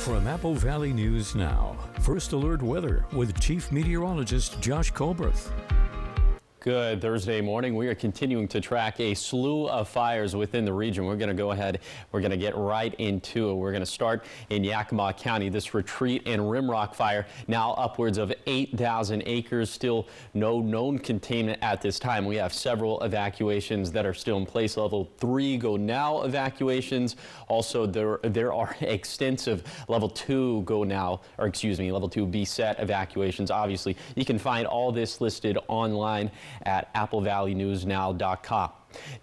From Apple Valley News Now, First Alert Weather with Chief Meteorologist Josh Colberth. Good Thursday morning. We are continuing to track a slew of fires within the region. We're going to go ahead. We're going to get right into it. We're going to start in Yakima County. This Retreat and Rimrock fire, now upwards of 8,000 acres. Still no known containment at this time. We have several evacuations that are still in place. Level 3 go now evacuations. Also, there are extensive level 2 go now, or excuse me, level 2 be set evacuations. Obviously, you can find all this listed online at applevalleynewsnow.com.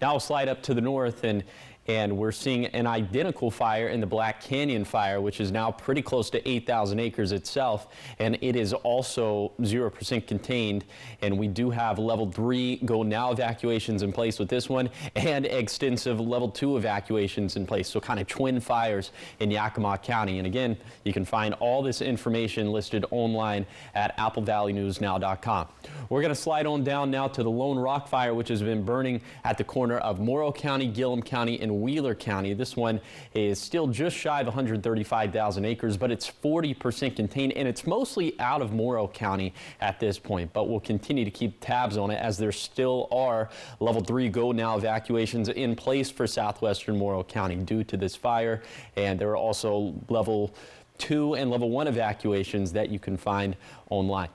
Now we'll slide up to the north and we're seeing an identical fire in the Black Canyon fire, which is now pretty close to 8,000 acres itself, and it is also 0% contained. And we do have level 3 go now evacuations in place with this one, and extensive level 2 evacuations in place. So kind of twin fires in Yakima County. And again, you can find all this information listed online at applevalleynewsnow.com. We're going to slide on down now to the Lone Rock fire, which has been burning at the corner of Morrow County, Gillum County, and Wheeler County. This one is still just shy of 135,000 acres, but it's 40% contained, and it's mostly out of Morrow County at this point. But we'll continue to keep tabs on it, as there still are level 3 go now evacuations in place for southwestern Morrow County due to this fire, and there are also level 2 and level 1 evacuations that you can find online.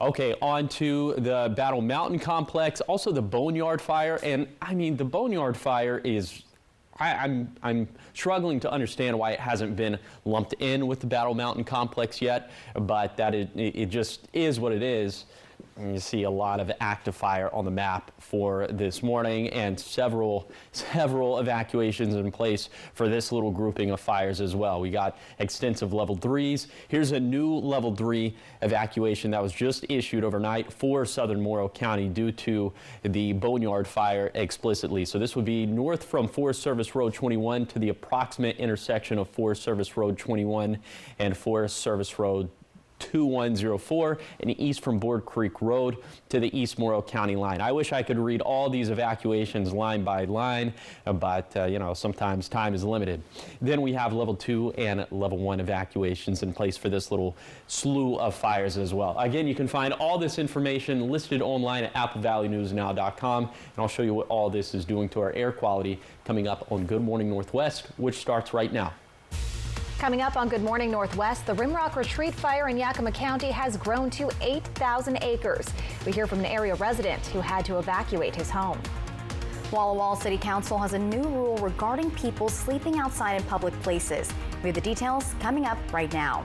Okay, on to the Battle Mountain complex, also the Boneyard fire. And I mean, the Boneyard fire is, I'm struggling to understand why it hasn't been lumped in with the Battle Mountain complex yet, but that it just is what it is. And you see a lot of active fire on the map for this morning, and several evacuations in place for this little grouping of fires as well. We got extensive level 3s. Here's a new level 3 evacuation that was just issued overnight for southern Morrow County due to the Boneyard fire explicitly. So this would be north from Forest Service Road 21 to the approximate intersection of Forest Service Road 21 and Forest Service Road 2104, and east from Board Creek Road to the East Morrow County line. I wish I could read all these evacuations line by line, but you know, sometimes time is limited. Then we have level 2 and level 1 evacuations in place for this little slew of fires as well. Again, you can find all this information listed online at applevalleynewsnow.com, and I'll show you what all this is doing to our air quality coming up on Good Morning Northwest, which starts right now. Coming up on Good Morning Northwest, the Rimrock Retreat fire in Yakima County has grown to 8,000 acres. We hear from an area resident who had to evacuate his home. Walla Walla City Council has a new rule regarding people sleeping outside in public places. We have the details coming up right now.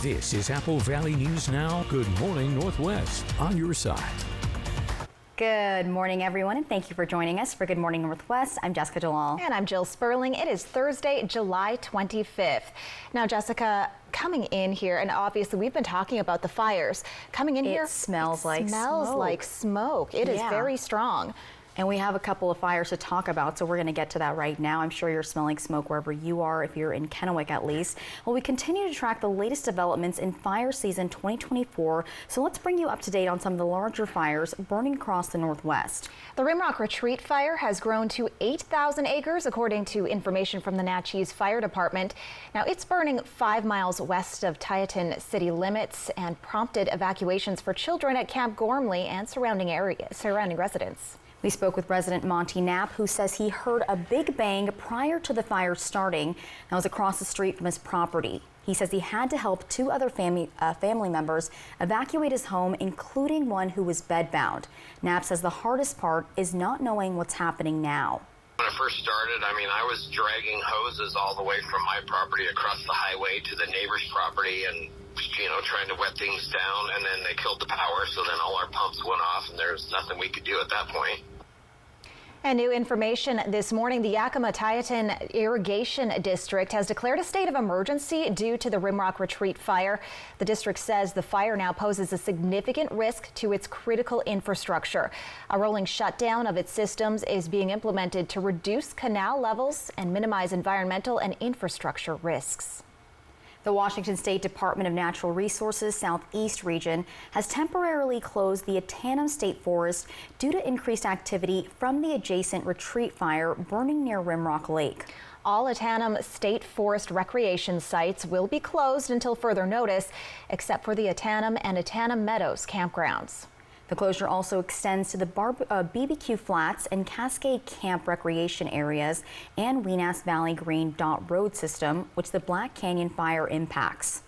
This is Apple Valley News Now. Good Morning Northwest, on your side. Good morning, everyone, and thank you for joining us for Good Morning Northwest. I'm Jessica Jalal. And I'm Jill Sperling. It is Thursday, July 25th. Now, Jessica, coming in here, and obviously we've been talking about the fires. Coming in here, it smells like smoke. It is very strong. And we have a couple of fires to talk about, so we're going to get to that right now. I'm sure you're smelling smoke wherever you are, if you're in Kennewick at least. Well, we continue to track the latest developments in fire season 2024, so let's bring you up to date on some of the larger fires burning across the Northwest. The Rimrock Retreat fire has grown to 8,000 acres, according to information from the Natchez Fire Department. Now, it's burning 5 miles west of Tieton city limits and prompted evacuations for children at Camp Gormley and surrounding residents. We spoke with resident Monty Knapp, who says he heard a big bang prior to the fire starting. That was across the street from his property. He says he had to help 2 other family members evacuate his home, including one who was bedbound. Knapp says the hardest part is not knowing what's happening now. When I first started, I was dragging hoses all the way from my property across the highway to the neighbor's property and, trying to wet things down, and then they killed the power, so then all our pumps went off and there's nothing we could do at that point. And new information this morning, the Yakima-Tieton Irrigation District has declared a state of emergency due to the Rimrock Retreat fire. The district says the fire now poses a significant risk to its critical infrastructure. A rolling shutdown of its systems is being implemented to reduce canal levels and minimize environmental and infrastructure risks. The Washington State Department of Natural Resources Southeast region has temporarily closed the Atanum State Forest due to increased activity from the adjacent retreat fire burning near Rimrock Lake. All Atanum State Forest recreation sites will be closed until further notice, except for the Atanum and Atanum Meadows campgrounds. The closure also extends to the BBQ Flats and Cascade Camp recreation areas and Weenass Valley Green Dot Road system, which the Black Canyon fire impacts.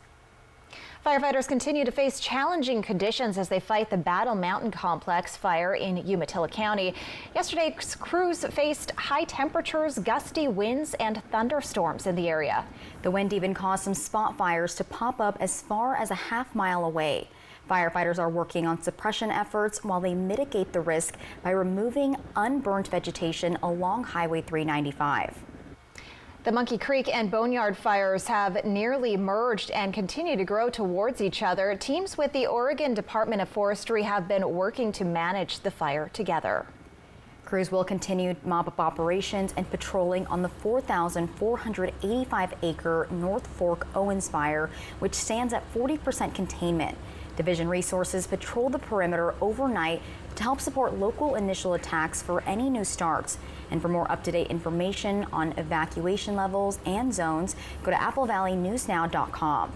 Firefighters continue to face challenging conditions as they fight the Battle Mountain Complex fire in Umatilla County. Yesterday, crews faced high temperatures, gusty winds, and thunderstorms in the area. The wind even caused some spot fires to pop up as far as a half-mile away. Firefighters are working on suppression efforts while they mitigate the risk by removing unburned vegetation along Highway 395. The Monkey Creek and Boneyard fires have nearly merged and continue to grow towards each other. Teams with the Oregon Department of Forestry have been working to manage the fire together. Crews will continue mop-up operations and patrolling on the 4,485-acre North Fork Owens fire, which stands at 40% containment. Division Resources patrol the perimeter overnight to help support local initial attacks for any new starts. And for more up-to-date information on evacuation levels and zones, go to applevalleynewsnow.com.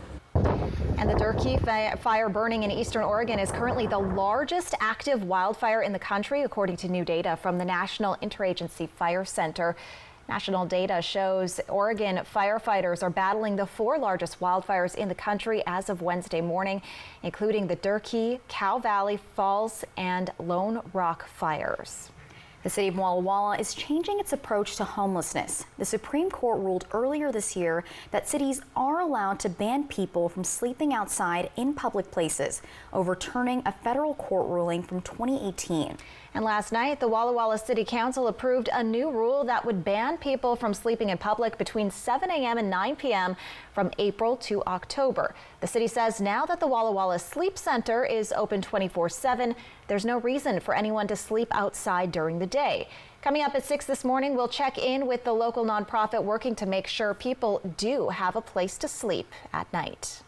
And the Durkee fire burning in eastern Oregon is currently the largest active wildfire in the country, according to new data from the National Interagency Fire Center. National data shows Oregon firefighters are battling the 4 largest wildfires in the country as of Wednesday morning, including the Durkee, Cow Valley, Falls, and Lone Rock fires. The city of Walla Walla is changing its approach to homelessness. The Supreme Court ruled earlier this year that cities are allowed to ban people from sleeping outside in public places, overturning a federal court ruling from 2018. And last night, the Walla Walla City Council approved a new rule that would ban people from sleeping in public between 7 a.m. and 9 p.m. from April to October. The city says now that the Walla Walla Sleep Center is open 24/7, there's no reason for anyone to sleep outside during the day. Coming up at 6 this morning, we'll check in with the local nonprofit working to make sure people do have a place to sleep at night.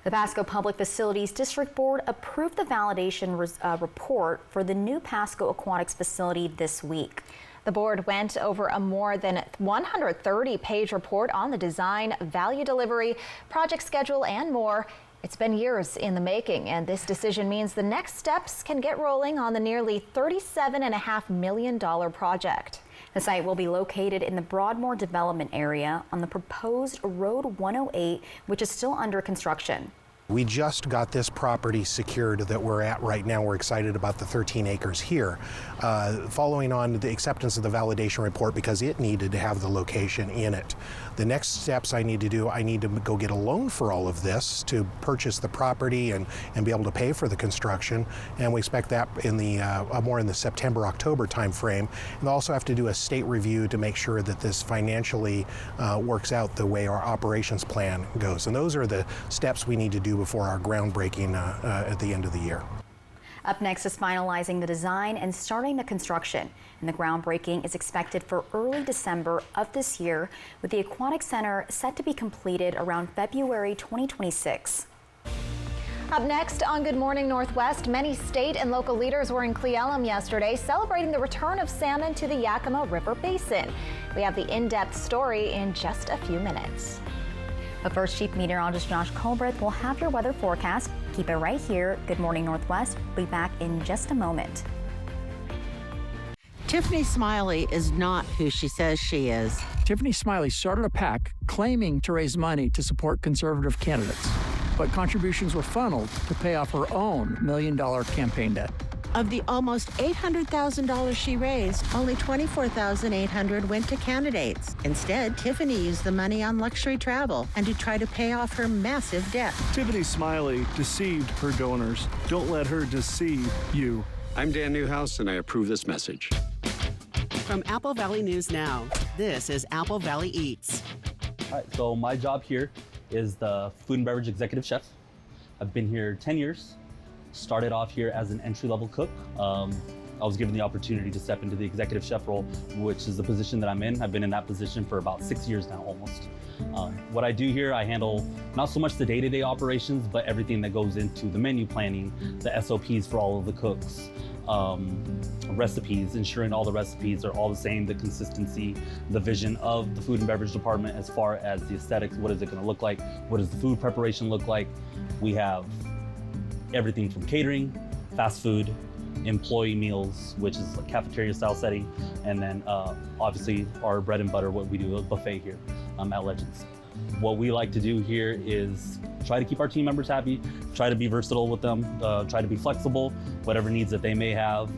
The Pasco Public Facilities District Board approved the validation report for the new Pasco Aquatics facility this week. The board went over a more than 130-page report on the design, value delivery, project schedule, and more. It's been years in the making, and this decision means the next steps can get rolling on the nearly $37.5 million project. The site will be located in the Broadmoor development area on the proposed Road 108, which is still under construction. We just got this property secured that we're at right now. We're excited about the 13 acres here. Following on the acceptance of the validation report because it needed to have the location in it. The next steps I need to do, I need to go get a loan for all of this to purchase the property and be able to pay for the construction. And we expect that in the more in the September-October timeframe. And also have to do a state review to make sure that this financially works out the way our operations plan goes. And those are the steps we need to do before our groundbreaking at the end of the year. Up next is finalizing the design and starting the construction. And the groundbreaking is expected for early December of this year, with the Aquatic Center set to be completed around February 2026. Up next on Good Morning Northwest, many state and local leaders were in Cle Elum yesterday celebrating the return of salmon to the Yakima River Basin. We have the in-depth story in just a few minutes. But first, Chief Meteorologist Josh Colbreth will have your weather forecast. Keep it right here. Good Morning Northwest. We'll be back in just a moment. Tiffany Smiley is not who she says she is. Tiffany Smiley started a PAC claiming to raise money to support conservative candidates, but contributions were funneled to pay off her own $1 million campaign debt. Of the almost $800,000 she raised, only $24,800 went to candidates. Instead, Tiffany used the money on luxury travel and to try to pay off her massive debt. Tiffany Smiley deceived her donors. Don't let her deceive you. I'm Dan Newhouse, and I approve this message. From Apple Valley News Now, this is Apple Valley Eats. All right, so my job here is the food and beverage executive chef. I've been here 10 years. Started off here as an entry-level cook. I was given the opportunity to step into the executive chef role, which is the position that I'm in. I've been in that position for about 6 years now, almost. What I do here, I handle not so much the day-to-day operations, but everything that goes into the menu planning, the SOPs for all of the cooks, recipes, ensuring all the recipes are all the same, the consistency, the vision of the food and beverage department as far as the aesthetics, what is it going to look like, what does the food preparation look like. We have everything from catering, fast food, employee meals, which is a cafeteria style setting, and then obviously our bread and butter, what we do, a buffet here at Legends. What we like to do here is try to keep our team members happy, try to be versatile with them, try to be flexible, whatever needs that they may have.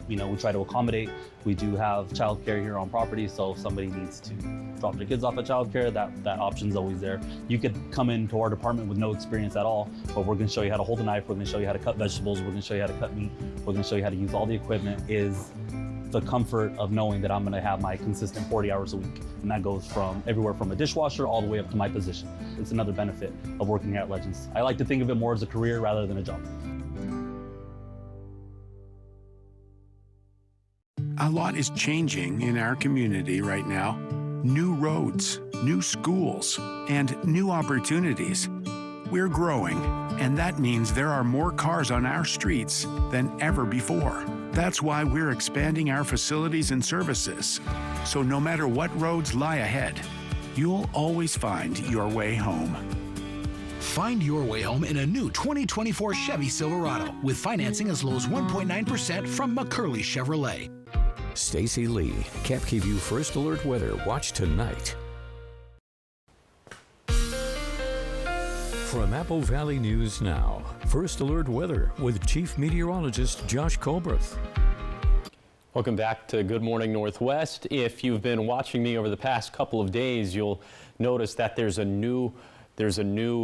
We try to accommodate. We do have childcare here on property, so if somebody needs to drop their kids off at childcare, that option's always there. You could come into our department with no experience at all, but we're going to show you how to hold a knife, we're going to show you how to cut vegetables, we're going to show you how to cut meat, we're going to show you how to use all the equipment. Is the comfort of knowing that I'm going to have my consistent 40 hours a week, and that goes from everywhere from a dishwasher all the way up to my position. It's another benefit of working here at Legends. I like to think of it more as a career rather than a job. A lot is changing in our community right now. New roads, new schools, and new opportunities. We're growing, and that means there are more cars on our streets than ever before. That's why we're expanding our facilities and services. So no matter what roads lie ahead, you'll always find your way home. Find your way home in a new 2024 Chevy Silverado with financing as low as 1.9% from McCurley Chevrolet. Stacy Lee, KapKView First Alert Weather. Watch tonight. From Apple Valley News Now, First Alert Weather with Chief Meteorologist Josh Colbreth. Welcome back to Good Morning Northwest. If you've been watching me over the past couple of days, you'll notice that there's a new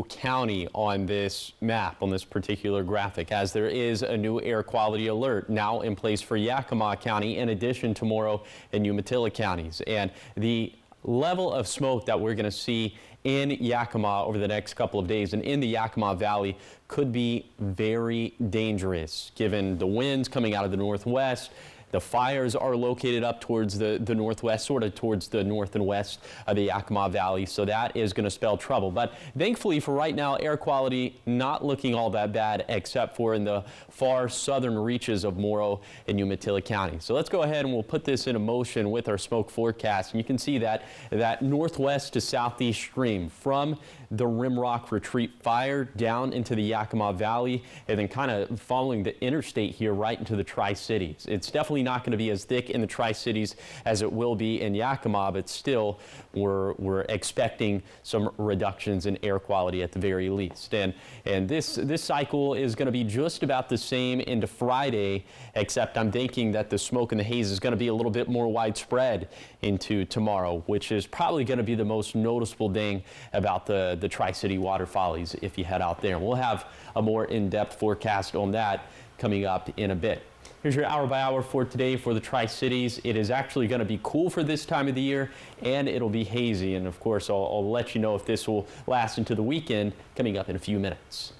county on this map, on this particular graphic, as there is a new air quality alert now in place for Yakima County, in addition to Morrow and Umatilla counties. And the level of smoke that we're going to see in Yakima over the next couple of days and in the Yakima Valley could be very dangerous, given the winds coming out of the northwest. The fires are located up towards the northwest, sort of towards the north and west of the Yakima Valley, so that is going to spell trouble. But thankfully for right now, air quality not looking all that bad, except for in the far southern reaches of Morrow and Umatilla County. So let's go ahead and we'll put this into motion with our smoke forecast. And you can see that northwest to southeast stream from the Rimrock Retreat fire down into the Yakima Valley, and then kind of following the interstate here right into the Tri-Cities. It's definitely not going to be as thick in the Tri-Cities as it will be in Yakima, but still we're expecting some reductions in air quality at the very least. And this cycle is going to be just about the same into Friday, except I'm thinking that the smoke and the haze is going to be a little bit more widespread into tomorrow, which is probably going to be the most noticeable thing about the Tri-City water follies if you head out there. We'll have a more in-depth forecast on that coming up in a bit. Here's your hour by hour for today for the Tri-Cities. It is actually going to be cool for this time of the year, and it'll be hazy. And of course, I'll let you know if this will last into the weekend coming up in a few minutes.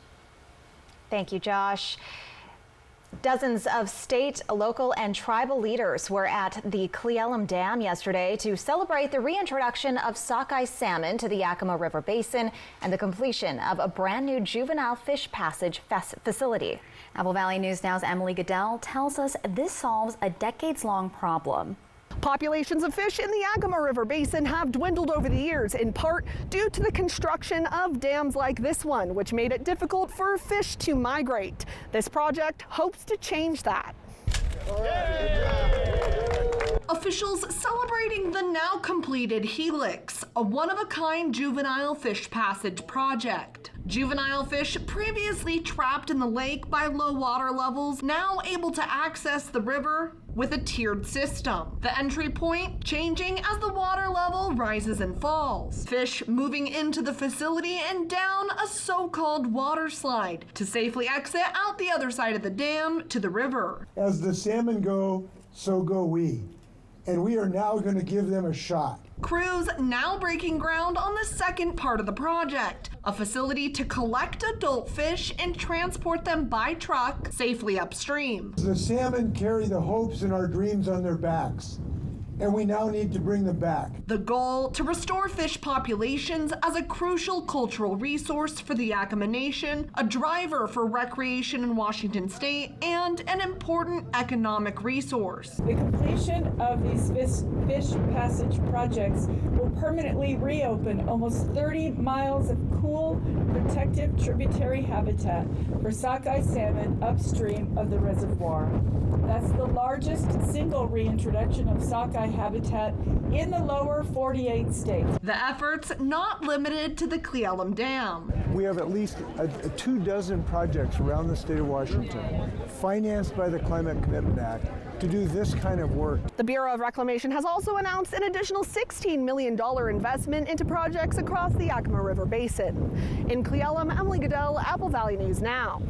Thank you, Josh. Dozens of state, local, and tribal leaders were at the Cle Elum Dam yesterday to celebrate the reintroduction of sockeye salmon to the Yakima River Basin and the completion of a brand new juvenile fish passage facility. Apple Valley News Now's Emily Goodell tells us this solves a decades-long problem. Populations of fish in the Yakima River Basin have dwindled over the years, in part due to the construction of dams like this one, which made it difficult for fish to migrate. This project hopes to change that. Officials celebrating the now completed Helix, a one-of-a-kind juvenile fish passage project. Juvenile fish previously trapped in the lake by low water levels, now able to access the river with a tiered system. The entry point changing as the water level rises and falls. Fish moving into the facility and down a so-called water slide to safely exit out the other side of the dam to the river. As the salmon go, so go we. and we are now going to give them a shot. Crews now breaking ground on the second part of the project, a facility to collect adult fish and transport them by truck safely upstream. The salmon carry the hopes and our dreams on their backs, and we now need to bring them back. The goal, to restore fish populations as a crucial cultural resource for the Yakima Nation, a driver for recreation in Washington State, and an important economic resource. The completion of these fish passage projects will permanently reopen almost 30 miles of cool, protective tributary habitat for sockeye salmon upstream of the reservoir. That's the largest single reintroduction of sockeye habitat in the lower 48 states. The efforts not limited to the Cle Elum Dam. We have at least 24 projects around the state of Washington financed by the Climate Commitment Act to do this kind of work. The Bureau of Reclamation has also announced an additional $16 million investment into projects across the Yakima River Basin. In Cle Elum, Emily Goodell, Apple Valley News Now.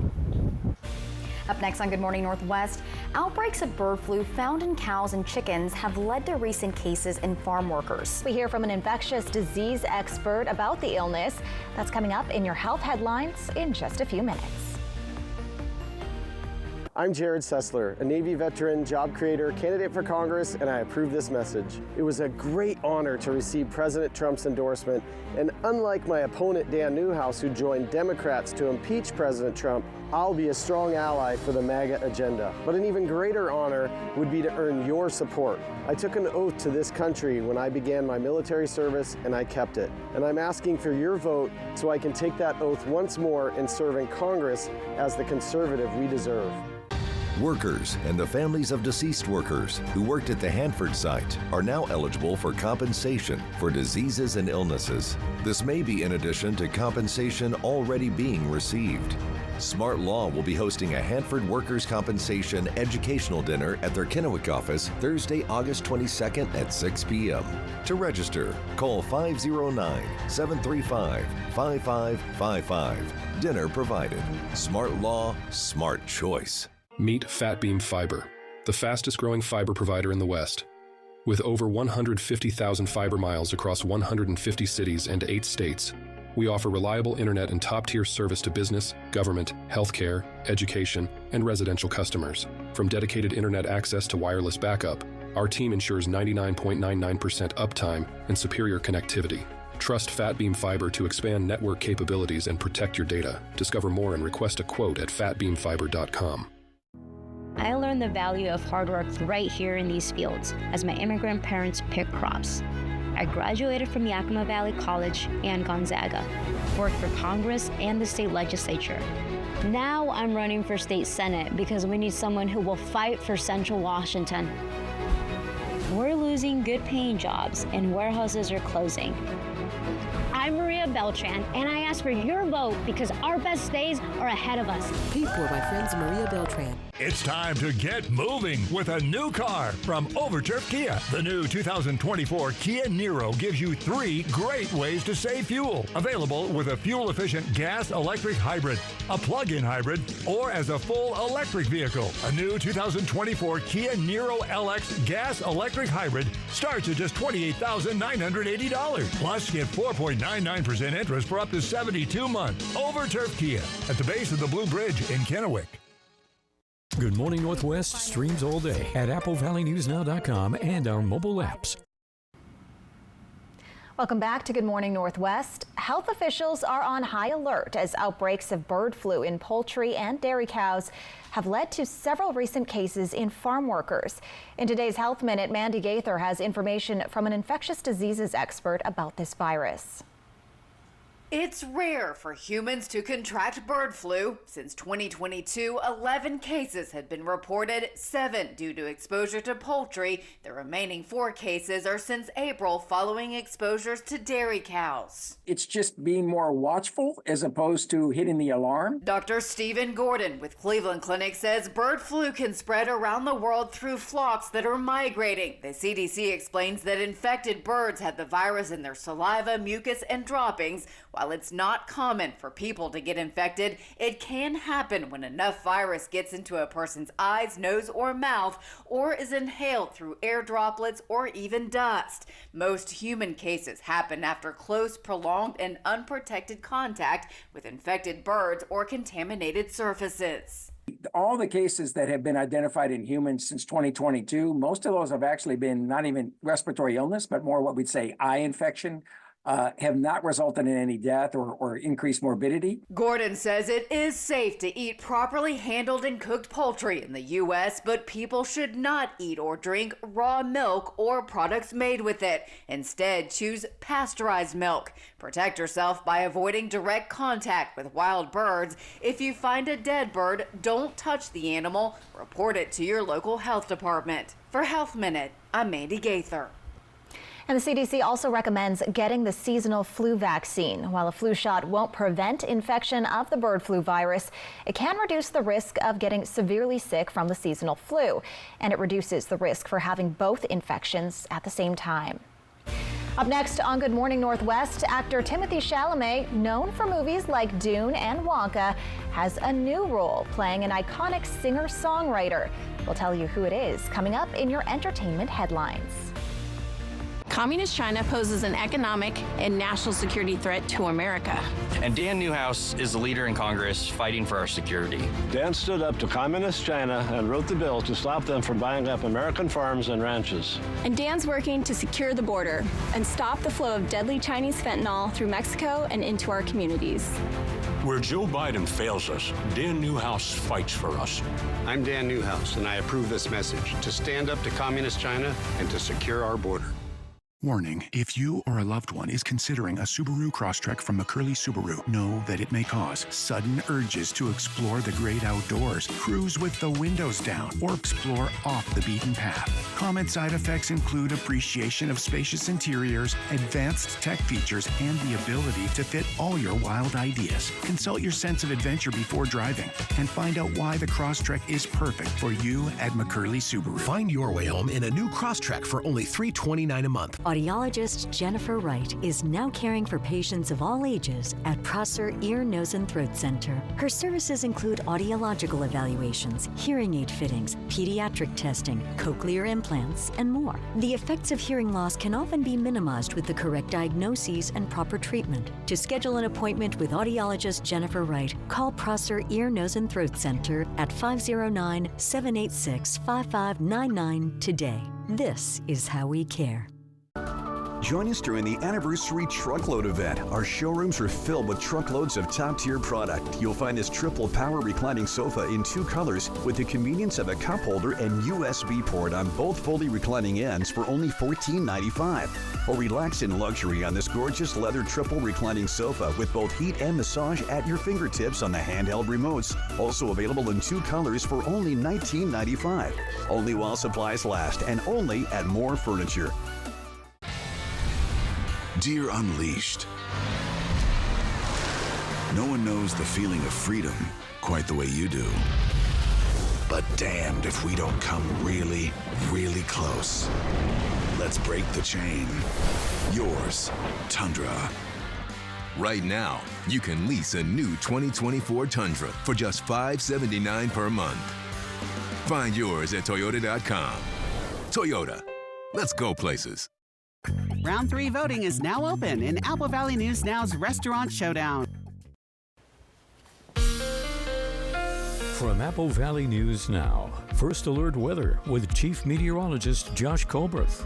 Up next on Good Morning Northwest, outbreaks of bird flu found in cows and chickens have led to recent cases in farm workers. We hear from an infectious disease expert about the illness. That's coming up in your health headlines in just a few minutes. I'm Jared Sessler, a Navy veteran, job creator, candidate for Congress, and I approve this message. It was a great honor to receive President Trump's endorsement, and unlike my opponent Dan Newhouse, who joined Democrats to impeach President Trump, I'll be a strong ally for the MAGA agenda. But an even greater honor would be to earn your support. I took an oath to this country when I began my military service, and I kept it. And I'm asking for your vote so I can take that oath once more and serve in Congress as the conservative we deserve. Workers and the families of deceased workers who worked at the Hanford site are now eligible for compensation for diseases and illnesses. This may be in addition to compensation already being received. Smart Law will be hosting a Hanford Workers' Compensation educational dinner at their Kennewick office Thursday, August 22nd at 6 p.m. To register, call 509-735-5555. Dinner provided. Smart Law, smart choice. Meet Fat Beam Fiber, the fastest growing fiber provider in the West. With over 150,000 fiber miles across 150 cities and 8 states, we offer reliable internet and top-tier service to business, government, healthcare, education, and residential customers. From dedicated internet access to wireless backup, our team ensures 99.99% uptime and superior connectivity. Trust Fat Beam Fiber to expand network capabilities and protect your data. Discover more and request a quote at fatbeamfiber.com. I learned the value of hard work right here in these fields as my immigrant parents picked crops. I graduated from Yakima Valley College and Gonzaga, worked for Congress and the state legislature. Now I'm running for state senate because we need someone who will fight for Central Washington. We're losing good paying jobs and warehouses are closing. I'm Maria Beltran, and I ask for your vote because our best days are ahead of us. Paid for by friends Maria Beltran. It's time to get moving with a new car from Overturf Kia. The new 2024 Kia Niro gives you 3 great ways to save fuel. Available with a fuel-efficient gas-electric hybrid, a plug-in hybrid, or as a full electric vehicle. A new 2024 Kia Niro LX gas-electric hybrid starts at just $28,980. Plus, get 4.99% interest for up to 72 months. Overturf Kia at the base of the Blue Bridge in Kennewick. Good Morning Northwest streams all day at applevalleynewsnow.com and our mobile apps. Welcome back to Good Morning Northwest. Health officials are on high alert as outbreaks of bird flu in poultry and dairy cows have led to several recent cases in farm workers. In today's Health Minute, Mandy Gaither has information from an infectious diseases expert about this virus. It's rare for humans to contract bird flu. Since 2022, 11 cases had been reported, 7 due to exposure to poultry. The remaining 4 cases are since April following exposures to dairy cows. It's just being more watchful as opposed to hitting the alarm. Dr. Stephen Gordon with Cleveland Clinic says bird flu can spread around the world through flocks that are migrating. The CDC explains that infected birds had the virus in their saliva, mucus, and droppings, While it's not common for people to get infected, it can happen when enough virus gets into a person's eyes, nose, or mouth, or is inhaled through air droplets or even dust. Most human cases happen after close, prolonged, and unprotected contact with infected birds or contaminated surfaces. All the cases that have been identified in humans since 2022, most of those have actually been not even respiratory illness, but more what we'd say eye infection, have not resulted in any death or increased morbidity. Gordon says it is safe to eat properly handled and cooked poultry in the U.S., but people should not eat or drink raw milk or products made with it. Instead, choose pasteurized milk. Protect yourself by avoiding direct contact with wild birds. If you find a dead bird, don't touch the animal. Report it to your local health department. For Health Minute, I'm Mandy Gaither. And the CDC also recommends getting the seasonal flu vaccine. While a flu shot won't prevent infection of the bird flu virus, it can reduce the risk of getting severely sick from the seasonal flu, and it reduces the risk for having both infections at the same time. Up next on Good Morning Northwest, actor Timothée Chalamet, known for movies like Dune and Wonka, has a new role playing an iconic singer-songwriter. We'll tell you who it is coming up in your entertainment headlines. Communist China poses an economic and national security threat to America. And Dan Newhouse is the leader in Congress fighting for our security. Dan stood up to Communist China and wrote the bill to stop them from buying up American farms and ranches. And Dan's working to secure the border and stop the flow of deadly Chinese fentanyl through Mexico and into our communities. Where Joe Biden fails us, Dan Newhouse fights for us. I'm Dan Newhouse, and I approve this message to stand up to Communist China and to secure our border. Warning, if you or a loved one is considering a Subaru Crosstrek from McCurley Subaru, know that it may cause sudden urges to explore the great outdoors, cruise with the windows down, or explore off the beaten path. Common side effects include appreciation of spacious interiors, advanced tech features, and the ability to fit all your wild ideas. Consult your sense of adventure before driving and find out why the Crosstrek is perfect for you at McCurley Subaru. Find your way home in a new Crosstrek for only $329 a month. Audiologist Jennifer Wright is now caring for patients of all ages at Prosser Ear, Nose, and Throat Center. Her services include audiological evaluations, hearing aid fittings, pediatric testing, cochlear implants, and more. The effects of hearing loss can often be minimized with the correct diagnoses and proper treatment. To schedule an appointment with audiologist Jennifer Wright, call Prosser Ear, Nose, and Throat Center at 509-786-5599 today. This is how we care. Join us during the Anniversary Truckload event. Our showrooms are filled with truckloads of top-tier product. You'll find this triple power reclining sofa in 2 colors with the convenience of a cup holder and USB port on both fully reclining ends for only $14.95. Or relax in luxury on this gorgeous leather triple reclining sofa with both heat and massage at your fingertips on the handheld remotes. Also available in 2 colors for only $19.95. Only while supplies last and only at More Furniture. Dear Unleashed. No one knows the feeling of freedom quite the way you do. But damned if we don't come really, really close. Let's break the chain. Yours, Tundra. Right now, you can lease a new 2024 Tundra for just $579 per month. Find yours at Toyota.com. Toyota, let's go places. Round 3 voting is now open in Apple Valley News Now's Restaurant Showdown. From Apple Valley News Now, First Alert Weather with Chief Meteorologist Josh Colberth.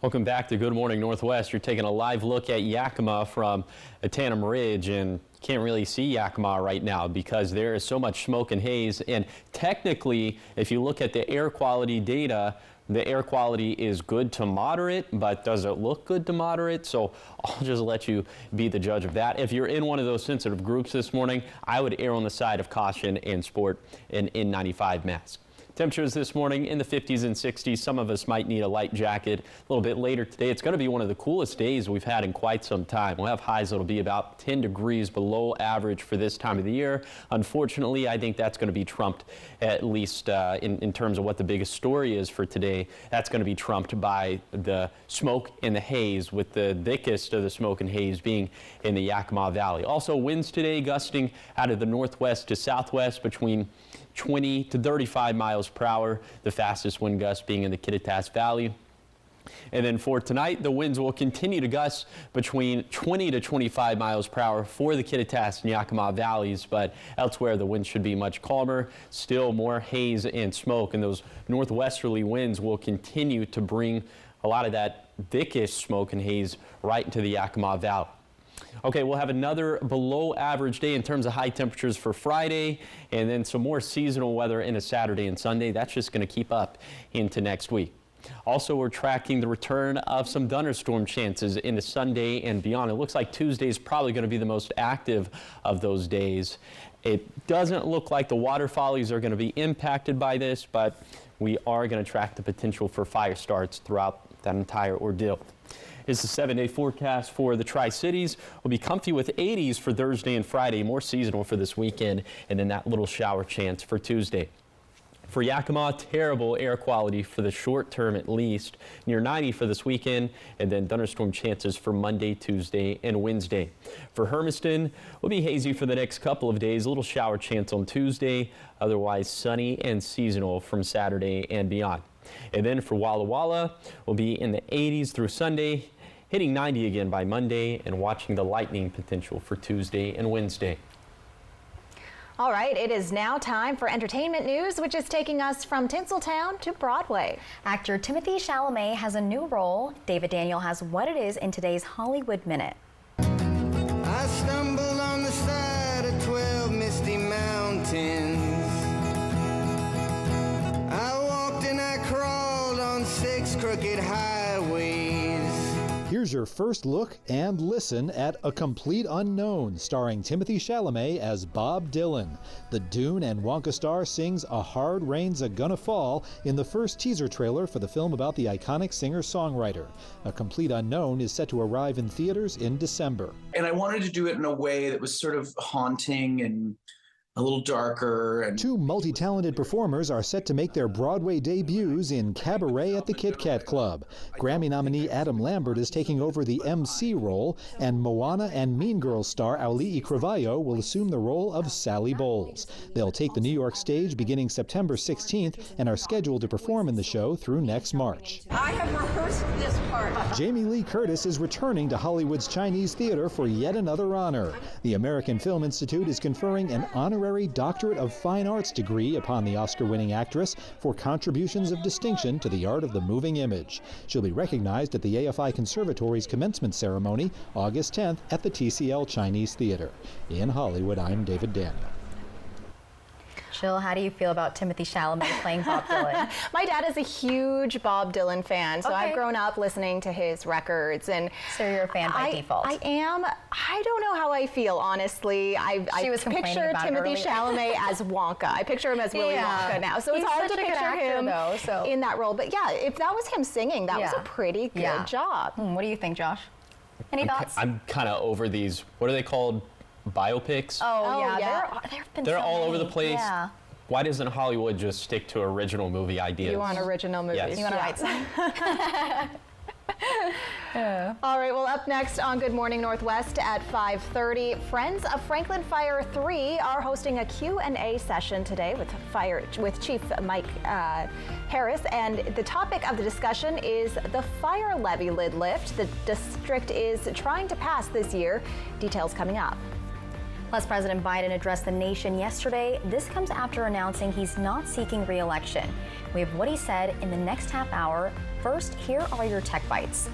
Welcome back to Good Morning Northwest. You're taking a live look at Yakima from Tanum Ridge, and can't really see Yakima right now because there is so much smoke and haze. And technically, if you look at the air quality data, the air quality is good to moderate, but does it look good to moderate? So I'll just let you be the judge of that. If you're in one of those sensitive groups this morning, I would err on the side of caution and sport an N95 mask. Temperatures this morning in the 50s and 60s. Some of us might need a light jacket a little bit later today. It's going to be one of the coolest days we've had in quite some time. We'll have highs that'll be about 10 degrees below average for this time of the year. Unfortunately, I think that's going to be trumped, at least in terms of what the biggest story is for today. That's going to be trumped by the smoke and the haze, with the thickest of the smoke and haze being in the Yakima Valley. Also, winds today gusting out of the northwest to southwest between 20 to 35 miles per hour, the fastest wind gust being in the Kittitas Valley. And then for tonight, the winds will continue to gust between 20 to 25 miles per hour for the Kittitas and Yakima valleys, but elsewhere the winds should be much calmer. Still more haze and smoke, and those northwesterly winds will continue to bring a lot of that thickish smoke and haze right into the Yakima Valley. Okay, we'll have another below average day in terms of high temperatures for Friday, and then some more seasonal weather into Saturday and Sunday. That's just going to keep up into next week. Also, we're tracking the return of some thunderstorm chances into Sunday and beyond. It looks like Tuesday is probably going to be the most active of those days. It doesn't look like the water follies are going to be impacted by this, but we are going to track the potential for fire starts throughout that entire ordeal. It's the 7-day forecast for the Tri-Cities. We'll be comfy with 80s for Thursday and Friday, more seasonal for this weekend, and then that little shower chance for Tuesday. For Yakima, terrible air quality for the short term at least, near 90 for this weekend, and then thunderstorm chances for Monday, Tuesday, and Wednesday. For Hermiston, we'll be hazy for the next couple of days, a little shower chance on Tuesday, otherwise sunny and seasonal from Saturday and beyond. And then for Walla Walla, we'll be in the 80s through Sunday, hitting 90 again by Monday, and watching the lightning potential for Tuesday and Wednesday. All right, it is now time for entertainment news, which is taking us from Tinseltown to Broadway. Actor Timothée Chalamet has a new role. David Daniel has what it is in today's Hollywood Minute. I stumbled on the side of 12 misty mountains. I walked and I crawled on 6 crooked highways. Here's your first look and listen at A Complete Unknown, starring Timothée Chalamet as Bob Dylan. The Dune and Wonka star sings A Hard Rain's A-Gonna Fall in the first teaser trailer for the film about the iconic singer-songwriter. A Complete Unknown is set to arrive in theaters in December. And I wanted to do it in a way that was sort of haunting and a little darker. And two multi-talented performers are set to make their Broadway debuts in Cabaret at the Kit Kat Club. Grammy nominee Adam Lambert is taking over the MC role, and Moana and Mean Girls star Auli'i Cravalho will assume the role of Sally Bowles. They'll take the New York stage beginning September 16th and are scheduled to perform in the show through next March. I have rehearsed this part. Jamie Lee Curtis is returning to Hollywood's Chinese Theater for yet another honor. The American Film Institute is conferring an honorary Doctorate of Fine Arts degree upon the Oscar-winning actress for contributions of distinction to the art of the moving image. She'll be recognized at the AFI Conservatory's commencement ceremony August 10th at the TCL Chinese Theater. In Hollywood, I'm David Daniel. Jill, how do you feel about Timothée Chalamet playing Bob Dylan? My dad is a huge Bob Dylan fan, so I've grown up listening to his records. And so you're a fan by default? I am. I don't know how I feel, honestly. I picture Timothée Chalamet as Wonka. I picture him as Willy Wonka now, so it's hard to picture him in that role. But yeah, if that was him singing, that was a pretty good job. What do you think, Josh? Any thoughts? I'm kind of over these, what are they called? Biopics? They're all over the place. Yeah. Why doesn't Hollywood just stick to original movie ideas? You want original movies. Yes. You want to write some? All right, well, up next on Good Morning Northwest at 5:30, Friends of Franklin Fire 3 are hosting a Q&A session today with Chief Mike Harris, and the topic of the discussion is the fire levy lid lift the district is trying to pass this year. Details coming up. Plus, President Biden addressed the nation yesterday. This comes after announcing he's not seeking re-election. We have what he said in the next half hour. First, here are your Tech Bites.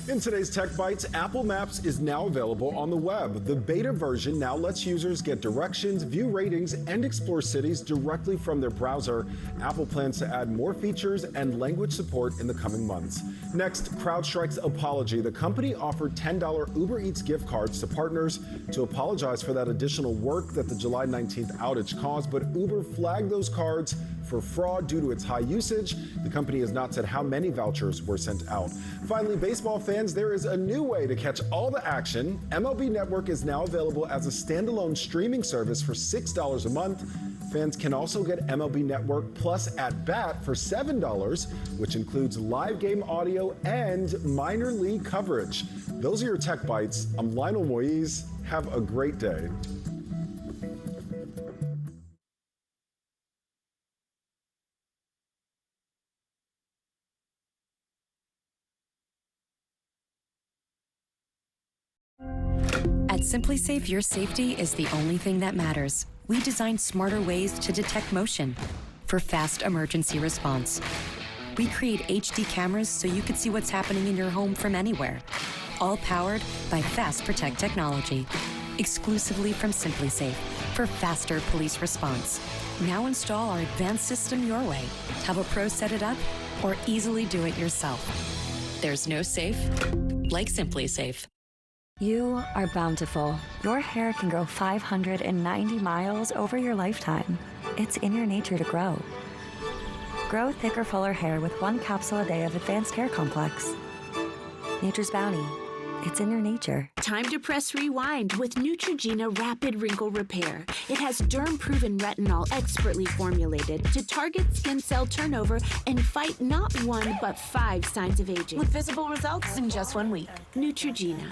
In today's Tech Bites, Apple Maps is now available on the web. The beta version now lets users get directions, view ratings, and explore cities directly from their browser. Apple plans to add more features and language support in the coming months. Next, CrowdStrike's apology. The company offered $10 Uber Eats gift cards to partners to apologize for that additional work that the July 19th outage caused, but Uber flagged those cards for fraud due to its high usage. The company has not said how many vouchers were sent out. Finally, baseball fans, there is a new way to catch all the action. MLB Network is now available as a standalone streaming service for $6 a month. Fans can also get MLB Network Plus at Bat for $7, which includes live game audio and minor league coverage. Those are your Tech Bites. I'm Lionel Moise. Have a great day. At Simply Safe, your safety is the only thing that matters. We designed smarter ways to detect motion for fast emergency response. We create HD cameras so you can see what's happening in your home from anywhere. All powered by Fast Protect technology. Exclusively from Simply Safe for faster police response. Now install our advanced system your way. Have a pro set it up or easily do it yourself. There's no safe like Simply Safe. You are bountiful. Your hair can grow 590 miles over your lifetime. It's in your nature to grow. Grow thicker, fuller hair with 1 capsule a day of Advanced Hair Complex. Nature's bounty. It's in your nature. Time to press rewind with Neutrogena Rapid Wrinkle Repair. It has derm-proven retinol expertly formulated to target skin cell turnover and fight not 1 but 5 signs of aging. With visible results in just 1 week. Neutrogena.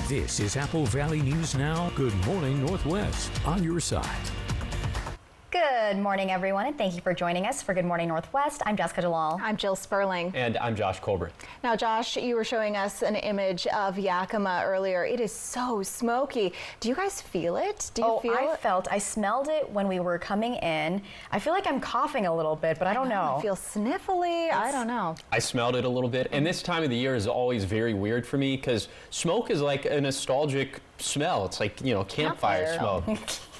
This is Apple Valley News Now. Good morning, Northwest, on your side. Good morning, everyone, and thank you for joining us for Good Morning Northwest. I'm Jessica Jalal. I'm Jill Sperling. And I'm Josh Colbert. Now, Josh, you were showing us an image of Yakima earlier. It is so smoky. Do you guys feel it? Do you feel it? I smelled it when we were coming in. I feel like I'm coughing a little bit, but I don't know. I feel sniffly. I don't know. I smelled it a little bit, and this time of the year is always very weird for me because smoke is like a nostalgic smell. It's like, you know, campfire smoke.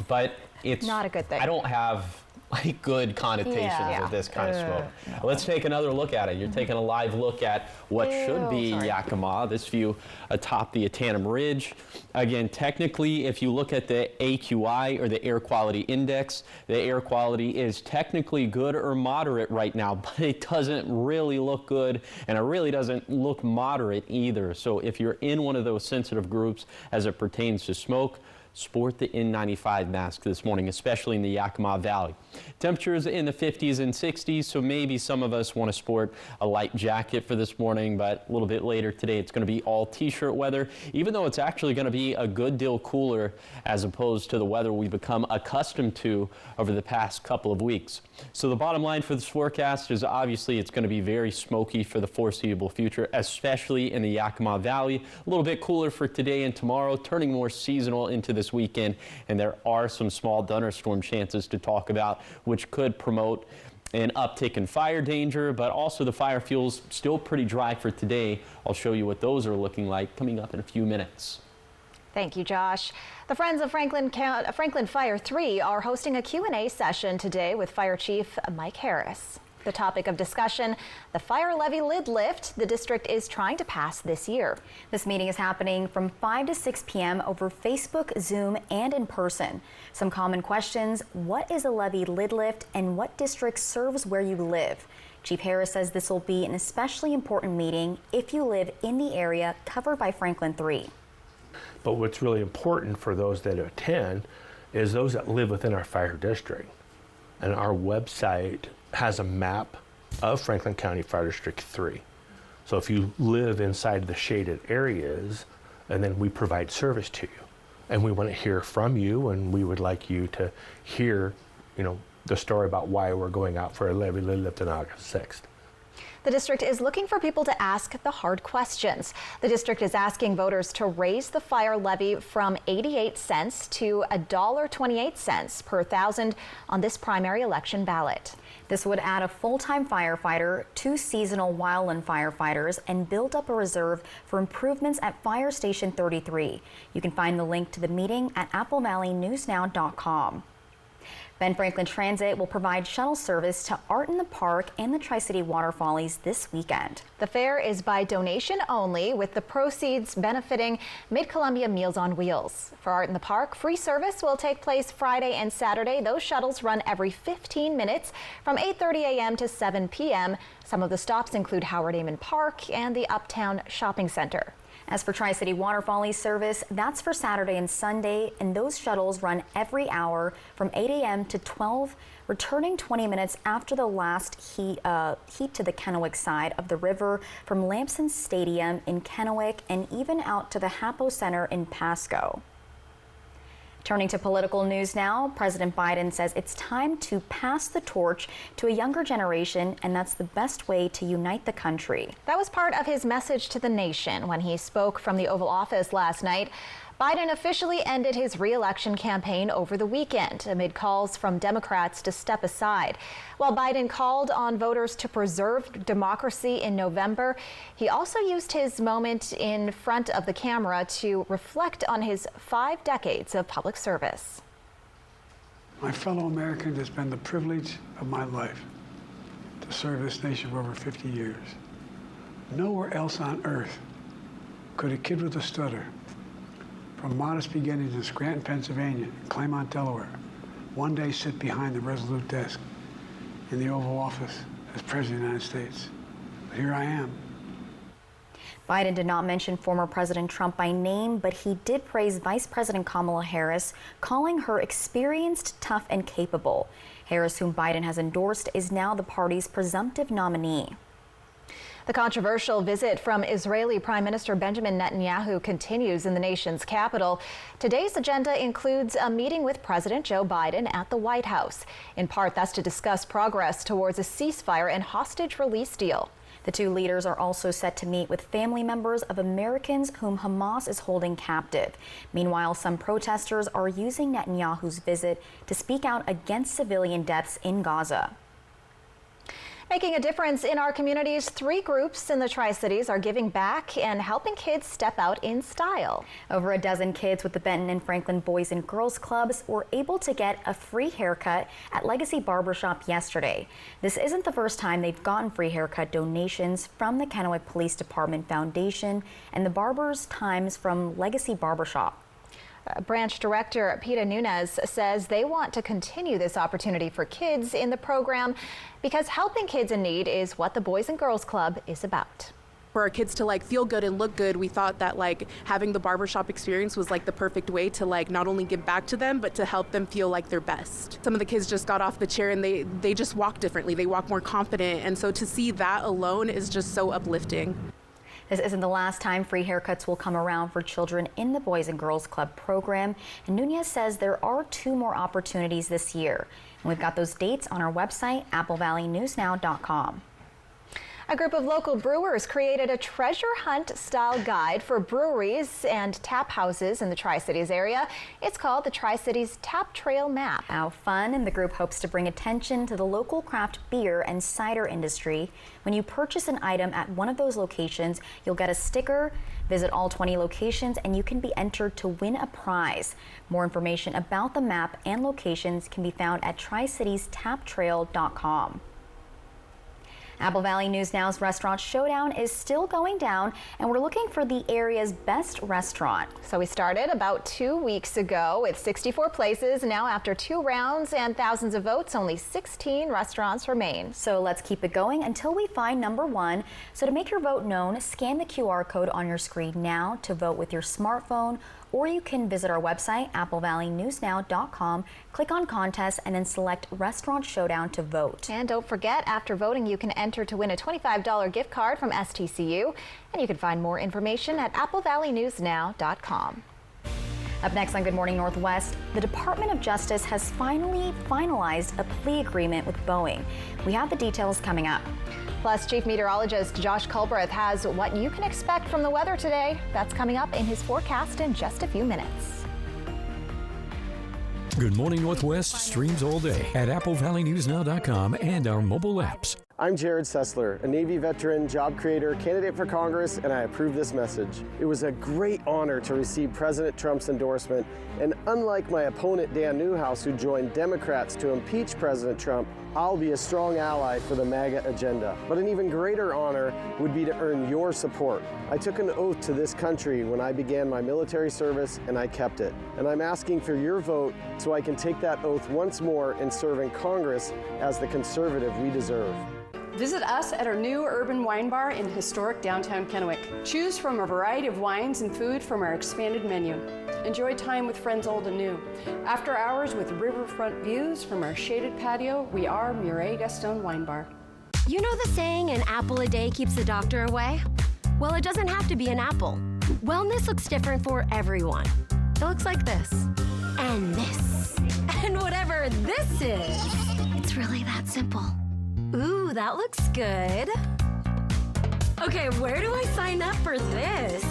But it's not a good thing. I don't have like good connotations of this kind of smoke. No. Let's take another look at it. You're taking a live look at what should be Yakima. This view atop the Atanum Ridge. Again, technically, if you look at the AQI or the air quality index, the air quality is technically good or moderate right now, but it doesn't really look good, and it really doesn't look moderate either. So if you're in one of those sensitive groups as it pertains to smoke, sport the N95 mask this morning, especially in the Yakima Valley. Temperatures in the 50s and 60s, so maybe some of us want to sport a light jacket for this morning, but a little bit later today it's going to be all t-shirt weather, even though it's actually going to be a good deal cooler as opposed to the weather we've become accustomed to over the past couple of weeks. So the bottom line for this forecast is obviously it's going to be very smoky for the foreseeable future, especially in the Yakima Valley. A little bit cooler for today and tomorrow, turning more seasonal into this weekend, and there are some small thunderstorm chances to talk about, which could promote an uptick in fire danger, but also the fire fuel's still pretty dry for today. I'll show you what those are looking like coming up in a few minutes. Thank you, Josh. The Friends of Franklin Fire 3 are hosting a Q&A session today with Fire Chief Mike Harris. The topic of discussion, the fire levy lid lift the district is trying to pass this year. This meeting is happening from 5 to 6 p.m. over Facebook, Zoom, and in person. Some common questions: what is a levy lid lift and what district serves where you live? Chief Harris says this will be an especially important meeting if you live in the area covered by Franklin 3. But what's really important for those that attend is those that live within our fire district. And our website has a map of Franklin County Fire District 3. So if you live inside the shaded areas, and then we provide service to you. And we want to hear from you, and we would like you to hear, the story about why we're going out for a levy lid lift on August 6th. The district is looking for people to ask the hard questions. The district is asking voters to raise the fire levy from 88 cents to $1.28 per thousand on this primary election ballot. This would add a full-time firefighter, 2 seasonal wildland firefighters, and build up a reserve for improvements at Fire Station 33. You can find the link to the meeting at applevalleynewsnow.com. Ben Franklin Transit will provide shuttle service to Art in the Park and the Tri-City Waterfallies this weekend. The fare is by donation only, with the proceeds benefiting Mid-Columbia Meals on Wheels. For Art in the Park, free service will take place Friday and Saturday. Those shuttles run every 15 minutes from 8:30 a.m. to 7 p.m. Some of the stops include Howard Amon Park and the Uptown Shopping Center. As for Tri-City Waterfallies service, that's for Saturday and Sunday, and those shuttles run every hour from 8 a.m. to 12, returning 20 minutes after the last heat to the Kennewick side of the river from Lamson Stadium in Kennewick and even out to the Hapo Center in Pasco. Turning to political news now, President Biden says it's time to pass the torch to a younger generation, and that's the best way to unite the country. That was part of his message to the nation when he spoke from the Oval Office last night. Biden officially ended his re-election campaign over the weekend amid calls from Democrats to step aside. While Biden called on voters to preserve democracy in November, he also used his moment in front of the camera to reflect on his 5 decades of public service. My fellow Americans, it's been the privilege of my life to serve this nation for over 50 years. Nowhere else on earth could a kid with a stutter, from modest beginnings in Scranton, Pennsylvania, and Claremont, Delaware, one day sit behind the resolute desk in the Oval Office as President of the United States. But here I am. Biden did not mention former President Trump by name, but he did praise Vice President Kamala Harris, calling her experienced, tough, and capable. Harris, whom Biden has endorsed, is now the party's presumptive nominee. The controversial visit from Israeli Prime Minister Benjamin Netanyahu continues in the nation's capital. Today's agenda includes a meeting with President Joe Biden at the White House. In part, that's to discuss progress towards a ceasefire and hostage release deal. The two leaders are also set to meet with family members of Americans whom Hamas is holding captive. Meanwhile, some protesters are using Netanyahu's visit to speak out against civilian deaths in Gaza. Making a difference in our communities, 3 groups in the Tri-Cities are giving back and helping kids step out in style. Over a dozen kids with the Benton and Franklin Boys and Girls Clubs were able to get a free haircut at Legacy Barbershop yesterday. This isn't the first time they've gotten free haircut donations from the Kennewick Police Department Foundation and the Barbers' Times from Legacy Barbershop. Branch Director Peta Nunez says they want to continue this opportunity for kids in the program because helping kids in need is what the Boys and Girls Club is about. For our kids to feel good and look good, we thought that having the barbershop experience was the perfect way to not only give back to them, but to help them feel like their best. Some of the kids just got off the chair and they just walk differently. They walk more confident. And so to see that alone is just so uplifting. This isn't the last time free haircuts will come around for children in the Boys and Girls Club program. And Nunez says there are 2 more opportunities this year. And we've got those dates on our website, applevalleynewsnow.com. A group of local brewers created a treasure hunt style guide for breweries and tap houses in the Tri-Cities area. It's called the Tri-Cities Tap Trail Map. How fun, and the group hopes to bring attention to the local craft beer and cider industry. When you purchase an item at one of those locations, you'll get a sticker, visit all 20 locations, and you can be entered to win a prize. More information about the map and locations can be found at tricitiestaptrail.com. Apple Valley News Now's Restaurant Showdown is still going down, and we're looking for the area's best restaurant. So we started about 2 weeks ago with 64 places. Now, after 2 rounds and thousands of votes, only 16 restaurants remain. So let's keep it going until we find number 1. So to make your vote known, scan the QR code on your screen now to vote with your smartphone, or you can visit our website, applevalleynewsnow.com, click on contest, and then select Restaurant Showdown to vote. And don't forget, after voting, you can enter to win a $25 gift card from STCU. And you can find more information at applevalleynewsnow.com. Up next on Good Morning Northwest, the Department of Justice has finally finalized a plea agreement with Boeing. We have the details coming up. Plus, Chief Meteorologist Josh Culbreth has what you can expect from the weather today. That's coming up in his forecast in just a few minutes. Good Morning Northwest streams all day at applevalleynewsnow.com and our mobile apps. I'm Jared Sessler, a Navy veteran, job creator, candidate for Congress, and I approve this message. It was a great honor to receive President Trump's endorsement, and unlike my opponent Dan Newhouse, who joined Democrats to impeach President Trump, I'll be a strong ally for the MAGA agenda. But an even greater honor would be to earn your support. I took an oath to this country when I began my military service, and I kept it. And I'm asking for your vote so I can take that oath once more and serve in Congress as the conservative we deserve. Visit us at our new urban wine bar in historic downtown Kennewick. Choose from a variety of wines and food from our expanded menu. Enjoy time with friends old and new. After hours with riverfront views from our shaded patio, we are Murray Gaston Wine Bar. You know the saying, an apple a day keeps the doctor away? Well, it doesn't have to be an apple. Wellness looks different for everyone. It looks like this, and this, and whatever this is. It's really that simple. Ooh, that looks good. Okay, where do I sign up for this?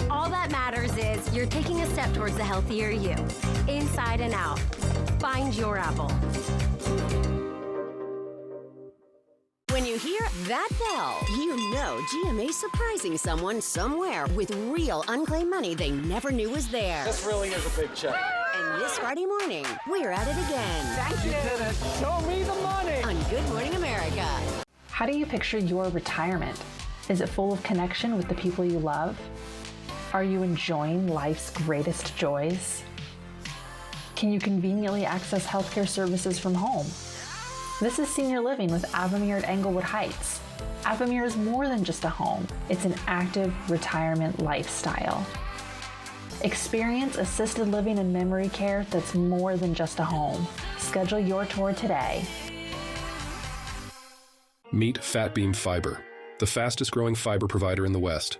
All that matters is you're taking a step towards the healthier you, inside and out. Find your apple. When you hear that bell, you know GMA's surprising someone somewhere with real unclaimed money they never knew was there. This really is a big check. And this Friday morning, we're at it again. Thank you. Show me the money. On Good Morning America. How do you picture your retirement? Is it full of connection with the people you love? Are you enjoying life's greatest joys? Can you conveniently access healthcare services from home? This is Senior Living with Avamere at Englewood Heights. Avamere is more than just a home. It's an active retirement lifestyle. Experience assisted living and memory care that's more than just a home. Schedule your tour today. Meet FatBeam Fiber, the fastest growing fiber provider in the West.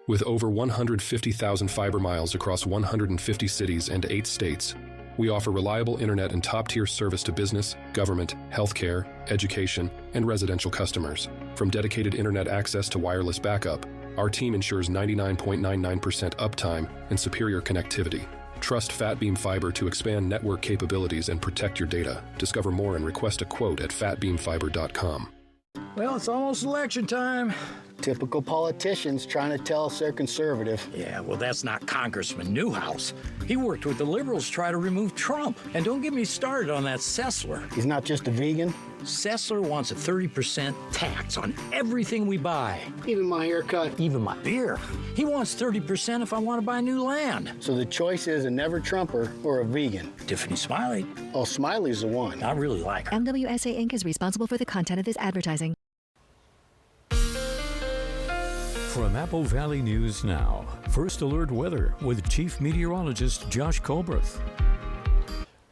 With over 150,000 fiber miles across 150 cities and 8 states, we offer reliable internet and top-tier service to business, government, healthcare, education, and residential customers. From dedicated internet access to wireless backup, our team ensures 99.99% uptime and superior connectivity. Trust FatBeam Fiber to expand network capabilities and protect your data. Discover more and request a quote at fatbeamfiber.com. Well, it's almost election time. Typical politicians trying to tell us they're conservative. Yeah, well, that's not Congressman Newhouse. He worked with the liberals to try to remove Trump. And don't get me started on that Sessler. He's not just a vegan. Sessler wants a 30% tax on everything we buy. Even my haircut. Even my beer. He wants 30% if I want to buy new land. So the choice is a never-Trumper or a vegan. Tiffany Smiley. Oh, Smiley's the one. I really like her. MWSA Inc. is responsible for the content of this advertising. From Apple Valley News Now, First Alert Weather with Chief Meteorologist Josh Colbreth.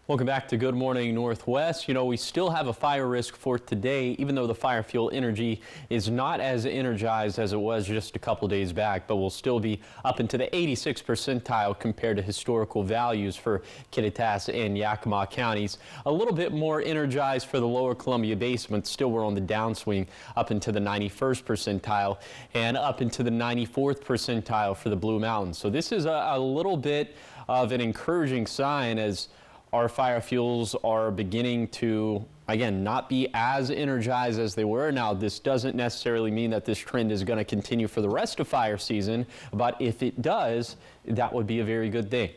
Welcome back to Good Morning Northwest. You know, we still have a fire risk for today, even though the fire fuel energy is not as energized as it was just a couple days back, but will still be up into the 86th percentile compared to historical values for Kittitas and Yakima counties. A little bit more energized for the lower Columbia Basin, but still we're on the downswing up into the 91st percentile and up into the 94th percentile for the Blue Mountains. So this is a little bit of an encouraging sign as our fire fuels are beginning to, again, not be as energized as they were. Now, this doesn't necessarily mean that this trend is going to continue for the rest of fire season, but if it does, that would be a very good thing.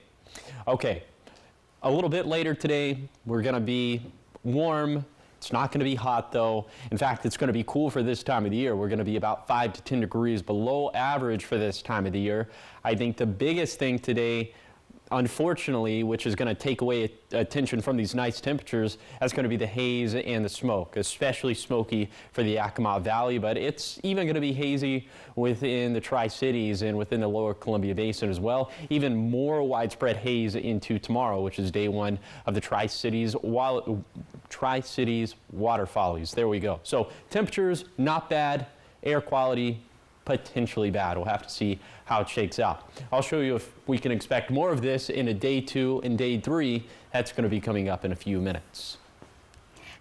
Okay, a little bit later today, we're going to be warm. It's not going to be hot, though. In fact, it's going to be cool for this time of the year. We're going to be about 5 to 10 degrees below average for this time of the year. I think the biggest thing today, unfortunately, which is going to take away attention from these nice temperatures, that's going to be the haze and the smoke, especially smoky for the Yakima Valley, but it's even going to be hazy within the Tri-Cities and within the lower Columbia Basin as well. Even more widespread haze into tomorrow, which is day one of the Tri-Cities waterfallies. There we go. So temperatures not bad, air quality potentially bad. We'll have to see how it shakes out. I'll show you if we can expect more of this in a day 2 and day 3. That's going to be coming up in a few minutes.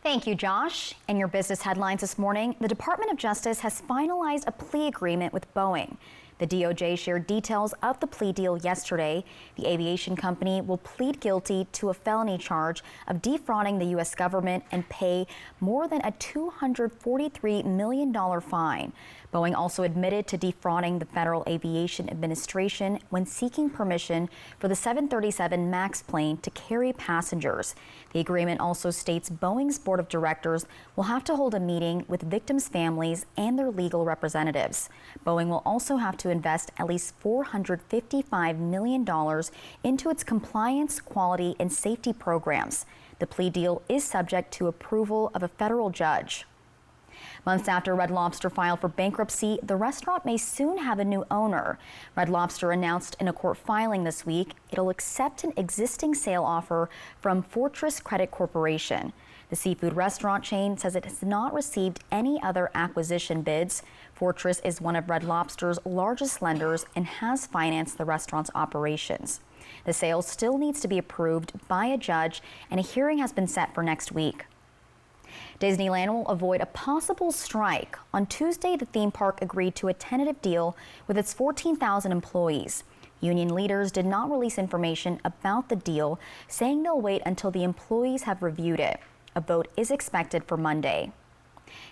Thank you, Josh. In your business headlines this morning, the Department of Justice has finalized a plea agreement with Boeing. The DOJ shared details of the plea deal yesterday. The aviation company will plead guilty to a felony charge of defrauding the U.S. government and pay more than a $243 million fine. Boeing also admitted to defrauding the Federal Aviation Administration when seeking permission for the 737 MAX plane to carry passengers. The agreement also states Boeing's board of directors will have to hold a meeting with victims' families and their legal representatives. Boeing will also have to invest at least $455 million into its compliance, quality, and safety programs. The plea deal is subject to approval of a federal judge. Months after Red Lobster filed for bankruptcy, the restaurant may soon have a new owner. Red Lobster announced in a court filing this week it'll accept an existing sale offer from Fortress Credit Corporation. The seafood restaurant chain says it has not received any other acquisition bids. Fortress is one of Red Lobster's largest lenders and has financed the restaurant's operations. The sale still needs to be approved by a judge, and a hearing has been set for next week. Disneyland will avoid a possible strike. On Tuesday, the theme park agreed to a tentative deal with its 14,000 employees. Union leaders did not release information about the deal, saying they'll wait until the employees have reviewed it. A vote is expected for Monday.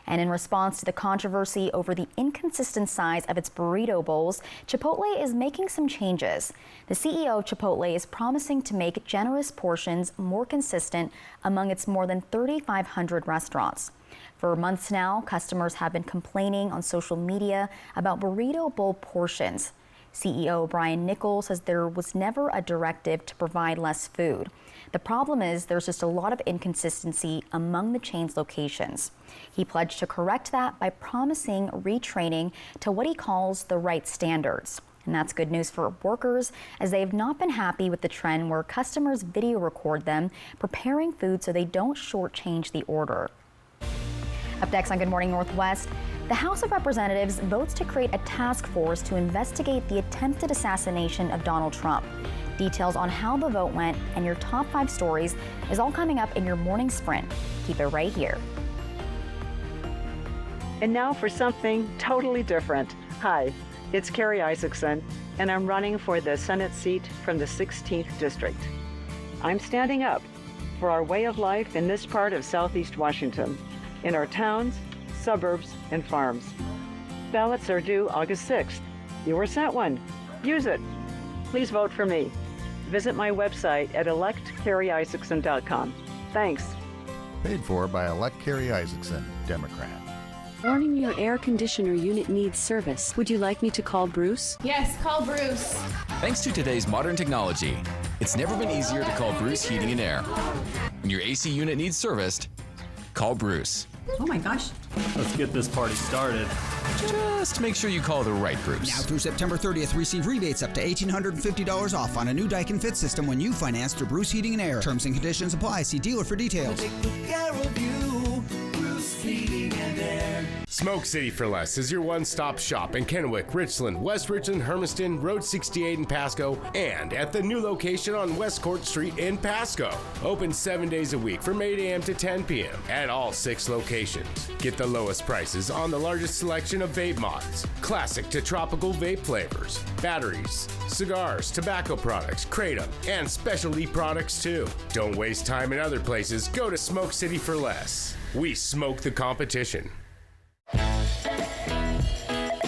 And in response to the controversy over the inconsistent size of its burrito bowls, Chipotle is making some changes. The CEO of Chipotle is promising to make generous portions more consistent among its more than 3,500 restaurants. For months now, customers have been complaining on social media about burrito bowl portions. CEO Brian Nichols says there was never a directive to provide less food. The problem is there's just a lot of inconsistency among the chain's locations. He pledged to correct that by promising retraining to what he calls the right standards. And that's good news for workers, as they have not been happy with the trend where customers video record them preparing food so they don't shortchange the order. Up next on Good Morning Northwest, the House of Representatives votes to create a task force to investigate the attempted assassination of Donald Trump. Details on how the vote went and your top 5 stories is all coming up in your morning sprint. Keep it right here. And now for something totally different. Hi, it's Carrie Isaacson, and I'm running for the Senate seat from the 16th District. I'm standing up for our way of life in this part of Southeast Washington, in our towns, suburbs, and farms. Ballots are due August 6th. You were sent one. Use it. Please vote for me. Visit my website at electcarrieIsaacson.com. Thanks. Paid for by Elect Carrie Isaacson, Democrat. Warning, your air conditioner unit needs service. Would you like me to call Bruce? Yes, call Bruce. Thanks to today's modern technology, it's never been easier to call Bruce Heating and Air. When your AC unit needs serviced, call Bruce. Oh my gosh. Let's get this party started. Just make sure you call the right Bruce. Now through September 30th, receive rebates up to $1,850 off on a new Daikin Fit system when you finance through Bruce Heating and Air. Terms and conditions apply. See dealer for details. Take good care of you, Bruce Heating and Air. Smoke City for Less is your one-stop shop in Kennewick, Richland, West Richland, Hermiston, Road 68 in Pasco, and at the new location on West Court Street in Pasco. Open 7 days a week from 8 a.m. to 10 p.m. at all 6 locations. Get the lowest prices on the largest selection of vape mods, classic to tropical vape flavors, batteries, cigars, tobacco products, kratom, and specialty products too. Don't waste time in other places. Go to Smoke City for Less. We smoke the competition.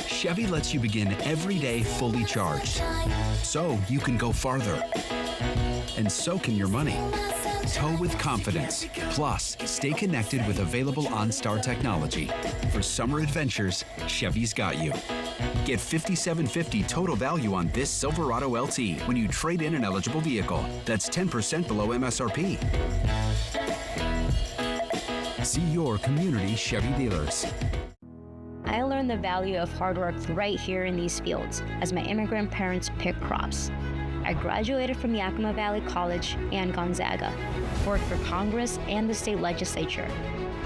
Chevy lets you begin every day fully charged, so you can go farther. And so can your money. Tow with confidence. Plus, stay connected with available OnStar technology. For summer adventures, Chevy's got you. Get $5,750 total value on this Silverado LT when you trade in an eligible vehicle. That's 10% below MSRP. See your community Chevy dealers. I learned the value of hard work right here in these fields as my immigrant parents pick crops. I graduated from Yakima Valley College and Gonzaga, worked for Congress and the state legislature.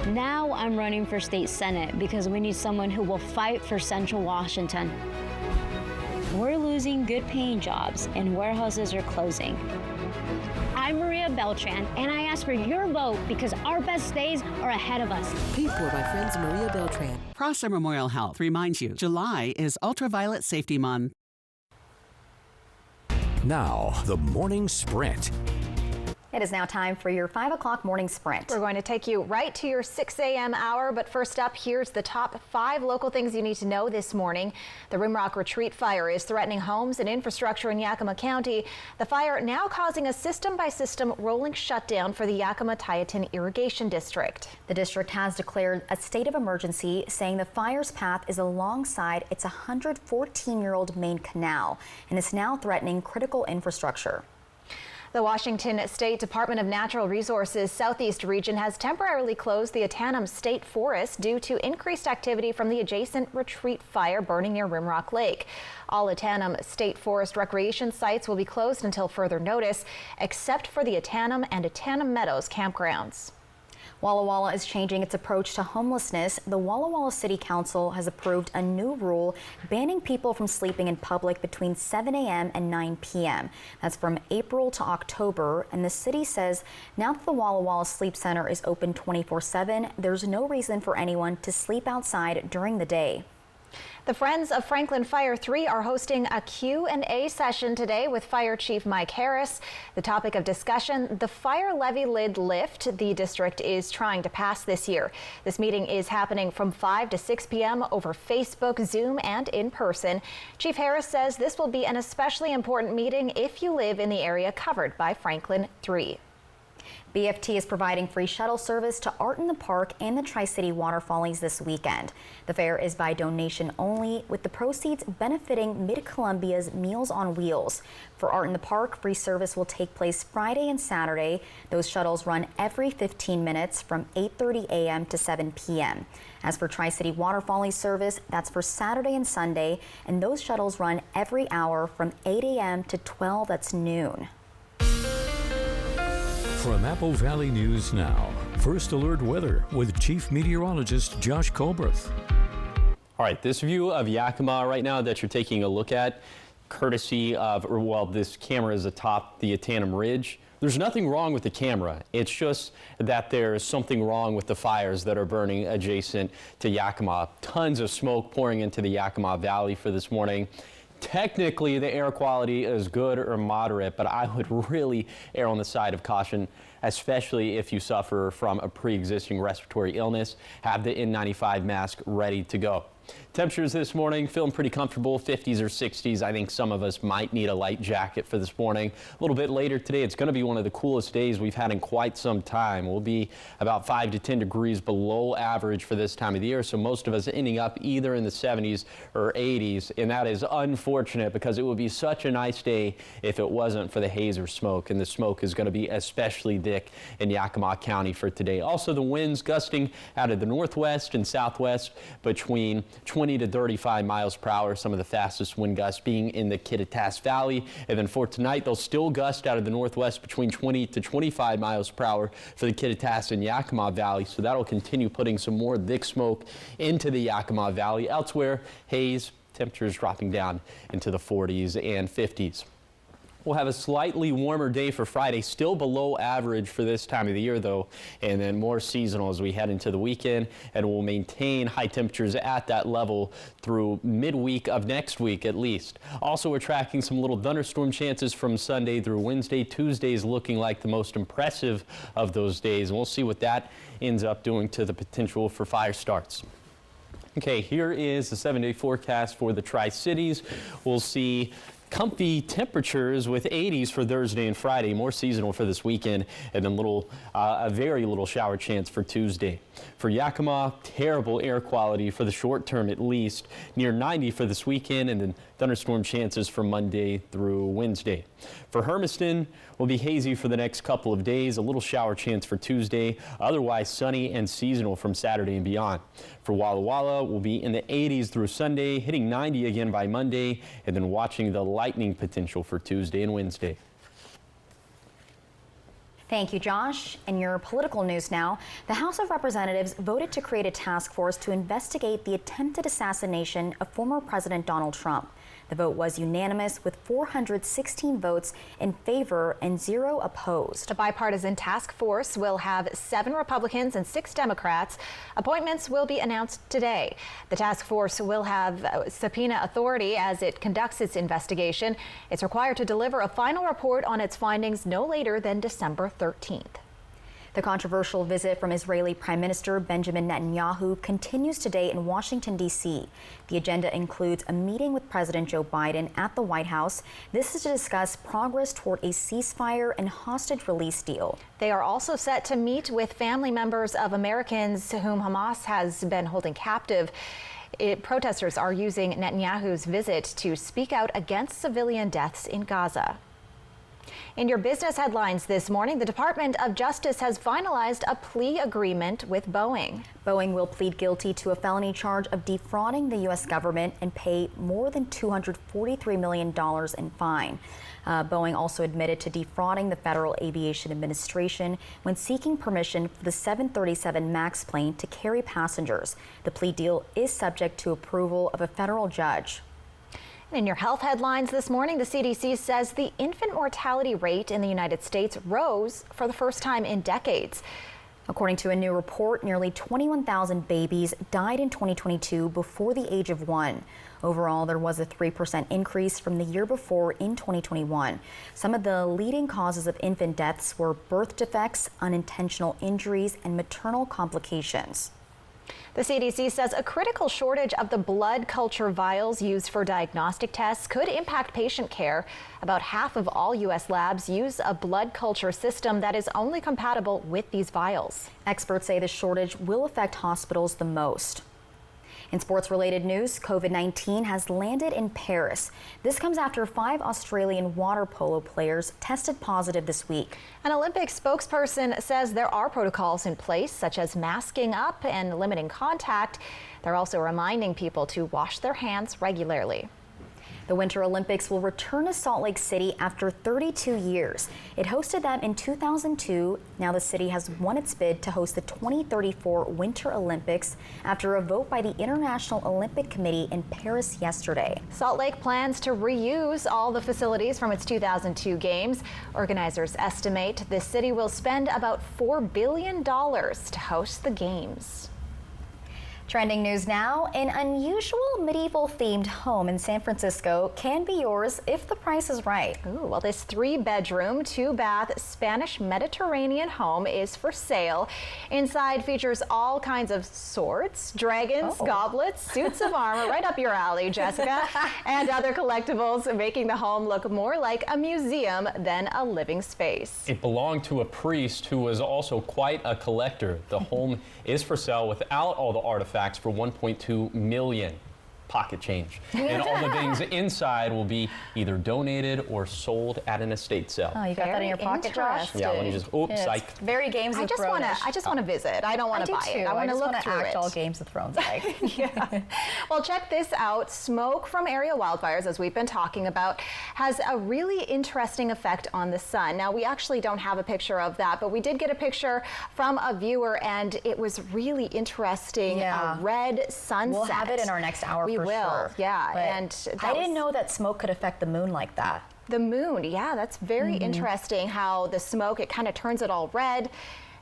Now I'm running for state senate because we need someone who will fight for Central Washington. We're losing good paying jobs and warehouses are closing. I'm Maria Beltran, and I ask for your vote because our best days are ahead of us. Paid for by friends Maria Beltran. Prosser Memorial Health reminds you, July is Ultraviolet Safety Month. Now, the morning sprint. It is now time for your 5 o'clock morning sprint. We're going to take you right to your 6 a.m. hour, but first up, here's the top 5 local things you need to know this morning. The Rimrock Retreat fire is threatening homes and infrastructure in Yakima County. The fire now causing a system-by-system rolling shutdown for the Yakima-Tieton Irrigation District. The district has declared a state of emergency, saying the fire's path is alongside its 114-year-old main canal and is now threatening critical infrastructure. The Washington State Department of Natural Resources Southeast Region has temporarily closed the Atanum State Forest due to increased activity from the adjacent Retreat fire burning near Rimrock Lake. All Atanum State Forest recreation sites will be closed until further notice, except for the Atanum and Atanum Meadows campgrounds. Walla Walla is changing its approach to homelessness. The Walla Walla City Council has approved a new rule banning people from sleeping in public between 7 a.m. and 9 p.m. That's from April to October. And the city says now that the Walla Walla Sleep Center is open 24/7, there's no reason for anyone to sleep outside during the day. The Friends of Franklin Fire 3 are hosting a Q&A session today with Fire Chief Mike Harris. The topic of discussion, the fire levy lid lift the district is trying to pass this year. This meeting is happening from 5 to 6 p.m. over Facebook, Zoom, and in person. Chief Harris says this will be an especially important meeting if you live in the area covered by Franklin 3. BFT is providing free shuttle service to Art in the Park and the Tri-City Waterfallies this weekend. The fare is by donation only, with the proceeds benefiting Mid-Columbia's Meals on Wheels. For Art in the Park, free service will take place Friday and Saturday. Those shuttles run every 15 minutes from 8:30 a.m. to 7 p.m. As for Tri-City Waterfallies service, that's for Saturday and Sunday, and those shuttles run every hour from 8 a.m. to 12, that's noon. From Apple Valley News Now, First Alert Weather with Chief Meteorologist Josh Colbert. All right, this view of Yakima right now that you're taking a look at, courtesy of, well, this camera is atop the Atanum Ridge. There's nothing wrong with the camera. It's just that there's something wrong with the fires that are burning adjacent to Yakima. Tons of smoke pouring into the Yakima Valley for this morning. Technically, the air quality is good or moderate, but I would really err on the side of caution, especially if you suffer from a pre-existing respiratory illness. Have the N95 mask ready to go. Temperatures this morning feeling pretty comfortable, 50s or 60s. I think some of us might need a light jacket for this morning. A little bit later today, it's going to be one of the coolest days we've had in quite some time. We'll be about 5 to 10 degrees below average for this time of the year, so most of us ending up either in the 70s or 80s, and that is unfortunate because it would be such a nice day if it wasn't for the haze or smoke, and the smoke is going to be especially thick in Yakima County for today. Also, the winds gusting out of the northwest and southwest between 20 to 35 miles per hour, some of the fastest wind gusts being in the Kittitas Valley. And then for tonight, they'll still gust out of the northwest between 20 to 25 miles per hour for the Kittitas and Yakima Valley. So that'll continue putting some more thick smoke into the Yakima Valley. Elsewhere, haze, temperatures dropping down into the 40s and 50s. We'll have a slightly warmer day for Friday, still below average for this time of the year, though, and then more seasonal as we head into the weekend, and we'll maintain high temperatures at that level through midweek of next week at least. Also, we're tracking some little thunderstorm chances from Sunday through Wednesday. Tuesday is looking like the most impressive of those days, and we'll see what that ends up doing to the potential for fire starts. Okay, here is the 7-day forecast for the Tri-Cities. We'll see comfy temperatures with 80s for Thursday and Friday, more seasonal for this weekend, and then a very little shower chance for Tuesday. For Yakima, terrible air quality for the short term at least, near 90 for this weekend, and then thunderstorm chances for Monday through Wednesday. For Hermiston, will be hazy for the next couple of days, a little shower chance for Tuesday, otherwise sunny and seasonal from Saturday and beyond. For Walla Walla, we'll be in the 80s through Sunday, hitting 90 again by Monday, and then watching the lightning potential for Tuesday and Wednesday. Thank you, Josh. In your political news now, the House of Representatives voted to create a task force to investigate the attempted assassination of former President Donald Trump. The vote was unanimous with 416 votes in favor and 0 opposed. The bipartisan task force will have 7 Republicans and 6 Democrats. Appointments will be announced today. The task force will have subpoena authority as it conducts its investigation. It's required to deliver a final report on its findings no later than December 13th. The controversial visit from Israeli Prime Minister Benjamin Netanyahu continues today in Washington, D.C. The agenda includes a meeting with President Joe Biden at the White House. This is to discuss progress toward a ceasefire and hostage release deal. They are also set to meet with family members of Americans whom Hamas has been holding captive. Protesters are using Netanyahu's visit to speak out against civilian deaths in Gaza. In your business headlines this morning, the Department of Justice has finalized a plea agreement with Boeing. Boeing will plead guilty to a felony charge of defrauding the U.S. government and pay more than $243 million in fine. Boeing also admitted to defrauding the Federal Aviation Administration when seeking permission for the 737 MAX plane to carry passengers. The plea deal is subject to approval of a federal judge. In your health headlines this morning, the CDC says the infant mortality rate in the United States rose for the first time in decades. According to a new report, nearly 21,000 babies died in 2022 before the age of 1. Overall, there was a 3% increase from the year before in 2021. Some of the leading causes of infant deaths were birth defects, unintentional injuries, and maternal complications. The CDC says a critical shortage of the blood culture vials used for diagnostic tests could impact patient care. About half of all U.S. labs use a blood culture system that is only compatible with these vials. Experts say the shortage will affect hospitals the most. In sports-related news, COVID-19 has landed in Paris. This comes after 5 Australian water polo players tested positive this week. An Olympic spokesperson says there are protocols in place, such as masking up and limiting contact. They're also reminding people to wash their hands regularly. The Winter Olympics will return to Salt Lake City after 32 years. It hosted them in 2002. Now the city has won its bid to host the 2034 Winter Olympics after a vote by the International Olympic Committee in Paris yesterday. Salt Lake plans to reuse all the facilities from its 2002 games. Organizers estimate the city will spend about $4 billion to host the games. Trending news now, an unusual medieval-themed home in San Francisco can be yours if the price is right. Ooh, well, this 3-bedroom, 2-bath Spanish Mediterranean home is for sale. Inside features all kinds of swords, dragons, goblets, suits of armor, right up your alley, Jessica, and other collectibles, making the home look more like a museum than a living space. It belonged to a priest who was also quite a collector. The home is for sale without all the artifacts for $1.2 million. Pocket change. And all the things inside will be either donated or sold at an estate sale. Oh, you got that in your pocket, Josh? Yeah, let me just, oops, it's very Games of Thrones. I just want to visit. I don't want to buy it. I want to look through it. All Games of Thrones like. Yeah. Well, check this out. Smoke from area wildfires, as we've been talking about, has a really interesting effect on the sun. Now, we actually don't have a picture of that, but we did get a picture from a viewer, and it was really interesting. Yeah. A red sunset. We'll have it in our next hour. We for will. Sure. Yeah. But and I didn't know that smoke could affect the moon like that. The moon, yeah, that's very interesting how the smoke, it kind of turns it all red.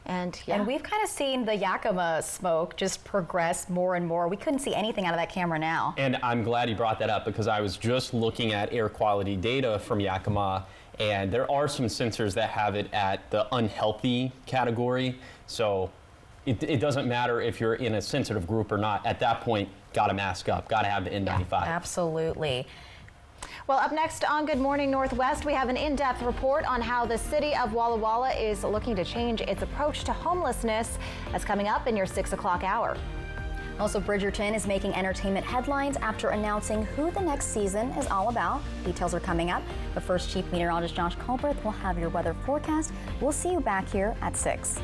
And we've kind of seen the Yakima smoke just progress more and more. We couldn't see anything out of that camera now. And I'm glad you brought that up because I was just looking at air quality data from Yakima, and there are some sensors that have it at the unhealthy category. So it doesn't matter if you're in a sensitive group or not. At that point, got to mask up, got to have the N95. Yeah, absolutely. Well, up next on Good Morning Northwest, we have an in-depth report on how the city of Walla Walla is looking to change its approach to homelessness. That's coming up in your 6 o'clock hour. Also, Bridgerton is making entertainment headlines after announcing who the next season is all about. Details are coming up. But first, Chief Meteorologist Josh Colbert will have your weather forecast. We'll see you back here at 6.